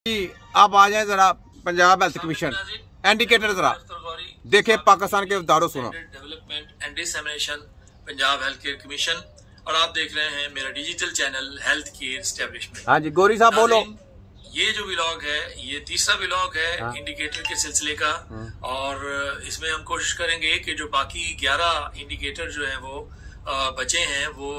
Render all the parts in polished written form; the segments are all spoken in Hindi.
आप आ जाए जरा पंजाब हेल्थ कमीशन इंडिकेटर जरा देखे पाकिस्तान के दारो सुनो development and dissemination Punjab health care commission और आप देख रहे हैं मेरा digital channel health care establishment. हाँ जी गौरी साहब बोलो। ये जो व्लॉग है ये तीसरा व्लॉग है इंडिकेटर के सिलसिले का और इसमें हम कोशिश करेंगे कि जो बाकी 11 इंडिकेटर जो है वो बचे हैं वो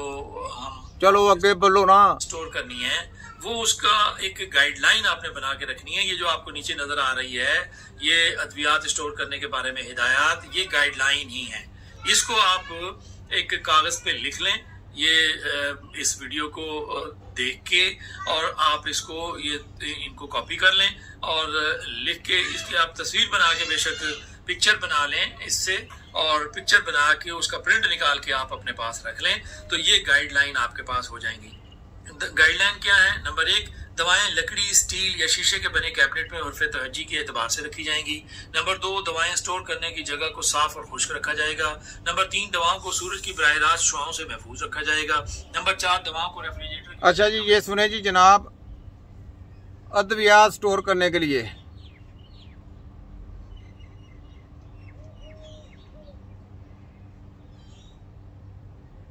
हम चलो आगे बोलो ना स्टोर करनी है। वो उसका एक गाइडलाइन आपने बना के रखनी है। ये जो आपको नीचे नजर आ रही है ये अद्वियात स्टोर करने के बारे में हिदायत, ये गाइडलाइन ही है। इसको आप एक कागज पे लिख लें, ये इस वीडियो को देख के और आप इसको इनको कॉपी कर लें और लिख के इसकी आप तस्वीर बना के बेशक पिक्चर बना लें इससे और पिक्चर बना के उसका प्रिंट निकाल के आप अपने पास रख लें तो ये गाइडलाइन आपके पास हो जाएंगी। गाइडलाइन क्या है? नंबर 1, दवाएं लकड़ी, स्टील या शीशे के बने कैबिनेट में उर्फ़े तवज्जी के एतबार से रखी जाएंगी। नंबर 2, दवाएं स्टोर करने की जगह को साफ और खुश्क रखा जाएगा। नंबर 3, दवाओं को सूरज की बराह रास्त शुआओं से महफूज रखा जाएगा। नंबर 4, दवाओं को रेफ्रिजरेटर। अच्छा जी ये सुने जी जनाब, अद्वियात स्टोर करने के लिए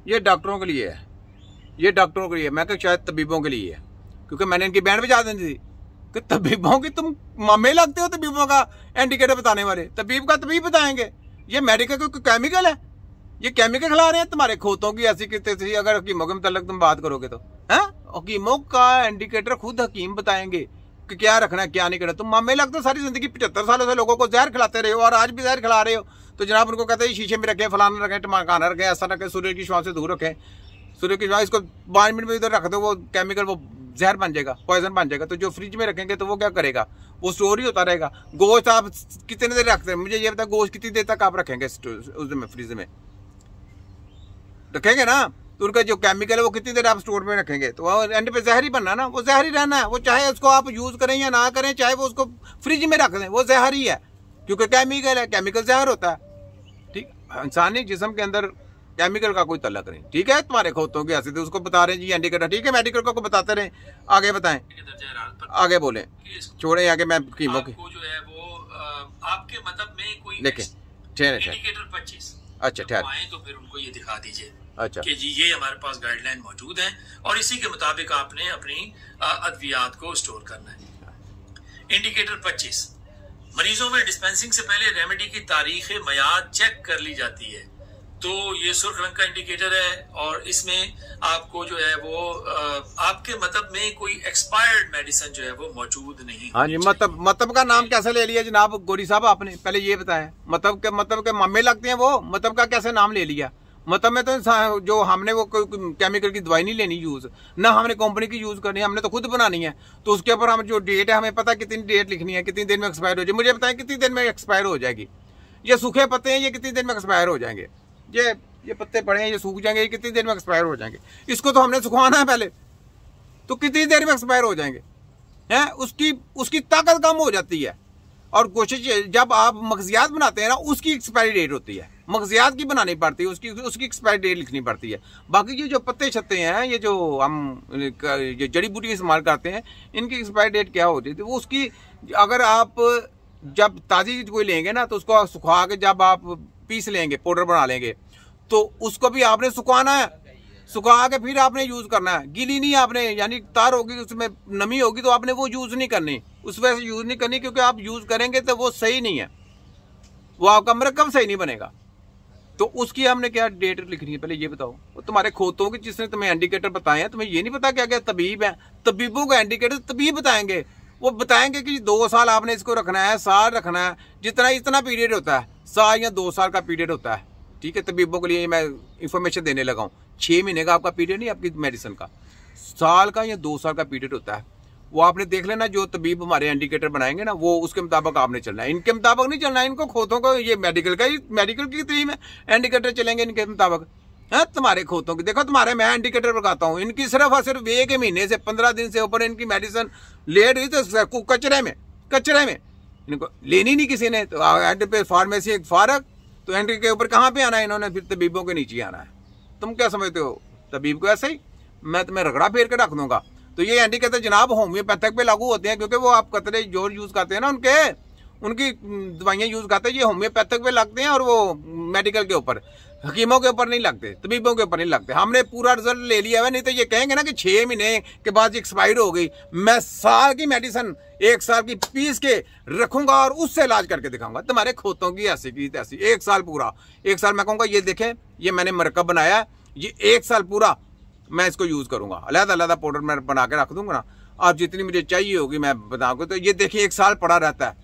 ये डॉक्टरों के लिए है, ये डॉक्टरों के लिए, मैं क्या शायद तबीबों के लिए है, क्योंकि मैंने इनकी बैंड बजा दी थी कि तबीबों की तुम मामे लगते हो, तबीबों का इंडिकेटर बताने वाले, तबीब का तबीब बताएंगे। ये मेडिकल कोई केमिकल है, ये केमिकल खिला रहे हैं तुम्हारे खोतों की ऐसी कितनी। अगर हकीमों के मतलब तुम बात करोगे तो है हकीमों का इंडिकेटर खुद हकीम बताएंगे कि क्या रखना है क्या नहीं करना। तुम मामे लगते हो, सारी जिंदगी 75 सालों से लोगों को जहर खिलाते रहे हो और आज भी जहर खिला रहे हो। तो जनाब उनको कहते हैं शीशे में रखें, फलाना रखें, टमाकाना रखें, ऐसा रखें, सूर्य की छांव से दूर रखें, सूर्य की छांव, इसको 5 मिनट में इधर रख दो, वो केमिकल वो जहर बन जाएगा, पॉइजन बन जाएगा। तो जो फ्रिज में रखेंगे तो वो क्या करेगा, वो स्टोर ही होता रहेगा। गोश्त आप कितने देर रखते हैं, मुझे ये बता, गोश्त कितनी देर तक आप रखेंगे उसमें, फ्रिज में रखेंगे ना, तो उनका जो केमिकल है वो कितनी देर आप स्टोर में रखेंगे, तो वो एंड पे जहर ही बनना ना, वो जहर ही रहना है। वो चाहे उसको आप यूज करें या ना करें, चाहे वो उसको फ्रिज में रख दें, वो जहर ही है, क्योंकि केमिकल है, केमिकल जहर होता है। ठीक, इंसानी जिस्म के अंदर केमिकल का कोई तल्लक नहीं। ठीक है, तुम्हारे खोतों की ऐसे तो उसको बता रहे हैं जी इंडिकेटर, ठीक है, मेडिकल को बताते रहे, आगे बताएं, आगे बोले, छोड़े आगे, मैं कीमों की जो है वो आपके मतलब में कोई देखें ठहरे इंडिकेटर 25 अच्छा ठहरे तो फिर उनको ये दिखा दीजिए अच्छा कि जी ये हमारे पास गाइडलाइन मौजूद है और इसी के मुताबिक आपने अपनी अद्वियात को स्टोर करना है। इंडिकेटर 25, मरीजों में डिस्पेंसिंग से पहले रेमेडी की तारीख मयाद चेक कर ली जाती है। तो ये सुर्ख रंग का इंडिकेटर है और इसमें आपको जो है वो आपके मतलब में कोई एक्सपायर्ड मेडिसिन जो है वो मौजूद नहीं। हाँ जी, मतलब का नाम कैसे ले लिया जनाब गोरी साहब आपने, पहले ये बताएं। मतलब के मामे लगते हैं वो, मतलब का कैसे नाम ले लिया। मतलब में तो जो हमने वो कोई केमिकल की दवाई नहीं लेनी यूज, ना हमने कंपनी की यूज करनी है, हमने तो खुद बनानी है। तो उसके ऊपर हम जो डेट है हमें पता कितनी डेट लिखनी है, कितनी देर में एक्सपायर हो जाएगी। मुझे बताएं कितनी देर में एक्सपायर हो जाएगी। ये सूखे पत्ते हैं, ये कितनी देर में एक्सपायर हो जाएंगे। ये पत्ते पड़े हैं, ये सूख जाएंगे, ये कितनी देर में एक्सपायर हो जाएंगे। इसको तो हमने सुखाना है पहले, तो कितनी देर में एक्सपायर हो जाएंगे हैं। उसकी ताकत कम हो जाती है। और कोशिश जब आप मगजियात बनाते हैं ना, उसकी एक्सपायरी डेट होती है, मगजियात की बनानी पड़ती है, उसकी एक्सपायरी डेट लिखनी पड़ती है। बाकी ये जो पत्ते छत्ते हैं, ये जो हम ये जड़ी बूटी इस्तेमाल करते हैं, इनकी एक्सपायरी डेट क्या होती है, तो वो उसकी, अगर आप जब ताज़ी कोई लेंगे ना तो उसको सुखा के जब आप पीस लेंगे, पाउडर बना लेंगे, तो उसको भी आपने सुखाना है, सुखा के फिर आपने यूज करना है। गीली नहीं आपने, यानी तार होगी उसमें नमी होगी तो आपने वो यूज नहीं करनी, उस वजह से यूज नहीं करनी, क्योंकि आप यूज करेंगे तो वो सही नहीं है, वो आपका मरकब सही नहीं बनेगा। तो उसकी हमने क्या डेट लिखनी है, पहले ये बताओ। वो तुम्हारे खोतों की जिसने तुम्हें इंडिकेटर बताए हैं, तुम्हें ये नहीं पता क्या क्या तबीब है, तबीबों का इंडिकेटर तबीब बताएंगे। वो बताएंगे कि 2 साल आपने इसको रखना है, साल रखना है, जितना इतना पीरियड होता है, साल या 2 साल का पीरियड होता है। ठीक है, तबीबों के लिए मैं इंफॉर्मेशन देने लगा हूँ। 6 महीने का आपका पीरियड नहीं, आपकी मेडिसिन का साल का या 2 साल का पीरियड होता है। वो आपने देख लेना, जो तबीब हमारे इंडिकेटर बनाएंगे ना, वो उसके मुताबिक आपने चलना है, इनके मुताबिक नहीं चलना है। इनको खोतों को, ये मेडिकल की तरीम है, इंडिकेटर चलेंगे इनके मुताबिक। है तुम्हारे खोतों की देखो, तुम्हारे मैं इंडिकेटर लगाता हूँ, इनकी सिर्फ और सिर्फ 1 महीने से 15 दिन से ऊपर इनकी मेडिसिन लेट हुई तो कचरे में इनको लेनी नहीं किसी ने। तो एंड पे फार्मेसी एक फारक, तो एंड के ऊपर कहाँ पे आना है इन्होंने, फिर तबीबों के नीचे आना है। तुम क्या समझते हो, तबीब को ऐसे ही मैं तुम्हें रगड़ा फेर के रख दूंगा। तो ये एंटी कहते हैं जनाब होम्योपैथिक पे लागू होते हैं, क्योंकि वो आप कतरे जो यूज करते हैं ना उनकी दवाइयां यूज करते हैं, ये होम्योपैथिक पे लगते हैं और वो मेडिकल के ऊपर, हकीमों के ऊपर नहीं लगते, तबीबों के ऊपर नहीं लगते। हमने पूरा रिजल्ट ले लिया है, नहीं तो ये कहेंगे ना कि 6 महीने के बाद एक्सपायर हो गई। मैं साल की मेडिसिन 1 साल की पीस के रखूंगा और उससे इलाज करके दिखाऊंगा। तुम्हारे खोतों की ऐसी की तैसी 1 साल पूरा, 1 साल मैं कहूँगा ये देखें, ये मैंने मरकब बनाया है, ये 1 साल पूरा मैं इसको यूज करूंगा, अलग-अलग पाउडर मैं बना के रख दूंगा ना, आप जितनी मुझे चाहिए होगी मैं बताऊंगा। तो ये देखिए 1 साल पड़ा रहता है,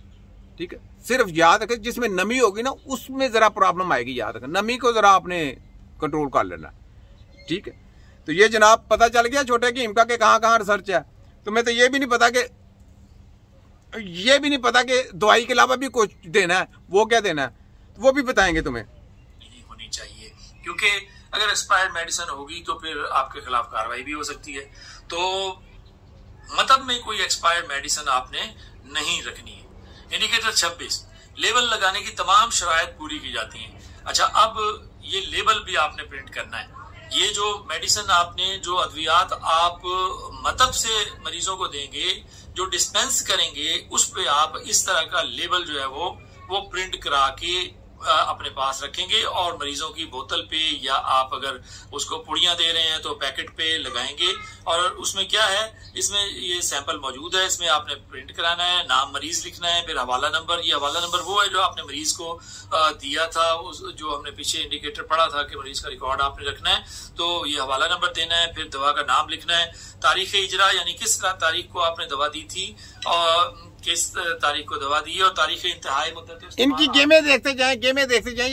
ठीक है। सिर्फ याद रखें जिसमें नमी होगी ना उसमें जरा प्रॉब्लम आएगी, याद रखें नमी को जरा आपने कंट्रोल कर लेना, ठीक है। तो ये जनाब पता चल गया छोटे की हिमका के कहाँ रिसर्च है। तुम्हें तो ये भी नहीं पता कि दवाई के अलावा भी कुछ देना है, वो क्या देना है वो भी बताएंगे तुम्हें। नहीं होनी चाहिए, क्योंकि अगर एक्सपायर्ड मेडिसिन होगी तो फिर आपके खिलाफ कार्रवाई भी हो सकती है। तो मतलब में कोई एक्सपायर्ड मेडिसिन आपने नहीं रखनी है। इंडिकेटर 26 लेबल लगाने की तमाम शराइत पूरी की जाती हैं। अच्छा, अब ये लेबल भी आपने प्रिंट करना है। ये जो मेडिसिन आपने, जो अद्वियात आप मतलब से मरीजों को देंगे, जो डिस्पेंस करेंगे, उस पे आप इस तरह का लेबल जो है वो प्रिंट करा के अपने पास रखेंगे और मरीजों की बोतल पे या आप अगर उसको पुड़ियां दे रहे हैं तो पैकेट पे लगाएंगे। और उसमें क्या है, इसमें ये सैंपल मौजूद है, इसमें आपने प्रिंट कराना है, नाम मरीज लिखना है, फिर हवाला नंबर। ये हवाला नंबर वो है जो आपने मरीज को दिया था, जो हमने पीछे इंडिकेटर पढ़ा था कि मरीज का रिकॉर्ड आपने रखना है, तो ये हवाला नंबर देना है, फिर दवा का नाम लिखना है, तारीख इजरा यानी किस तारीख को आपने दवा दी थी और किस तारीख को दवा दी है, और तारीख इंतहाई मुद्दत। इनकी गेमें देखते जाएं।